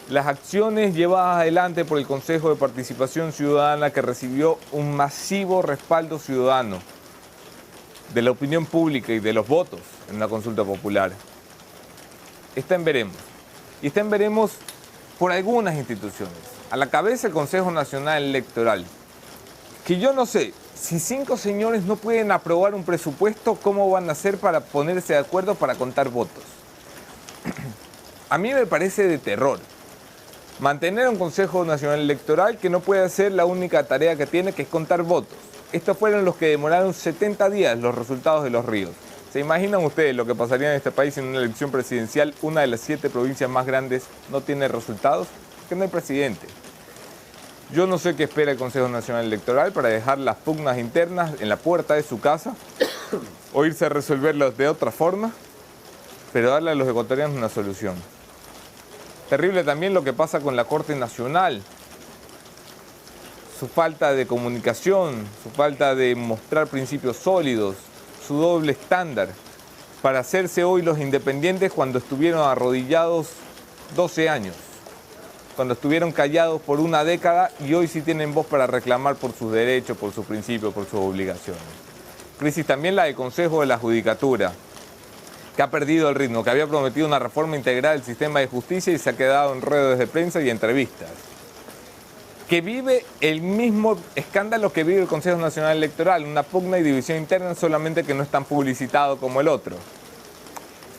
Las acciones llevadas adelante por el Consejo de Participación Ciudadana, que recibió un masivo respaldo ciudadano de la opinión pública y de los votos en una consulta popular, está en veremos. Y está en veremos por algunas instituciones. A la cabeza el Consejo Nacional Electoral, que yo no sé, si 5 señores no pueden aprobar un presupuesto, ¿cómo van a hacer para ponerse de acuerdo para contar votos? A mí me parece de terror mantener un Consejo Nacional Electoral que no puede hacer la única tarea que tiene, que es contar votos. Estos fueron los que demoraron 70 días los resultados de los ríos. ¿Se imaginan ustedes lo que pasaría en este país en una elección presidencial? Una de las 7 provincias más grandes no tiene resultados, que no hay presidente. Yo no sé qué espera el Consejo Nacional Electoral para dejar las pugnas internas en la puerta de su casa o irse a resolverlas de otra forma, pero darle a los ecuatorianos una solución. Terrible también lo que pasa con la Corte Nacional. Su falta de comunicación, su falta de mostrar principios sólidos, su doble estándar para hacerse hoy los independientes cuando estuvieron arrodillados 12 años, cuando estuvieron callados por una década y hoy sí tienen voz para reclamar por sus derechos, por sus principios, por sus obligaciones. Crisis también la del Consejo de la Judicatura, que ha perdido el ritmo, que había prometido una reforma integral del sistema de justicia y se ha quedado en ruedas de prensa y entrevistas. Que vive el mismo escándalo que vive el Consejo Nacional Electoral, una pugna y división interna, solamente que no es tan publicitado como el otro.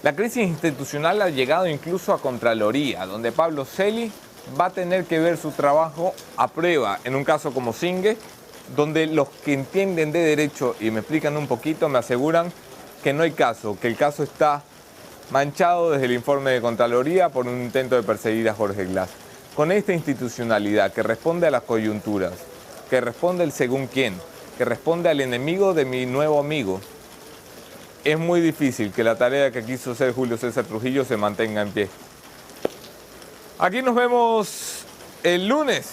La crisis institucional ha llegado incluso a Contraloría, donde Pablo Celi va a tener que ver su trabajo a prueba en un caso como Singue, donde los que entienden de derecho y me explican un poquito me aseguran que no hay caso, que el caso está manchado desde el informe de Contraloría por un intento de perseguir a Jorge Glass. Con esta institucionalidad que responde a las coyunturas, que responde al según quién, que responde al enemigo de mi nuevo amigo, es muy difícil que la tarea que quiso hacer Julio César Trujillo se mantenga en pie. Aquí nos vemos el lunes,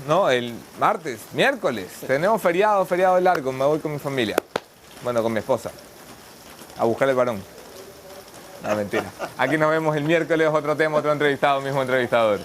no, el martes, miércoles. Tenemos feriado largo, me voy con mi familia. Bueno, con mi esposa. A buscar el varón. No, mentira. Aquí nos vemos el miércoles, otro tema, otro entrevistado, mismo entrevistador.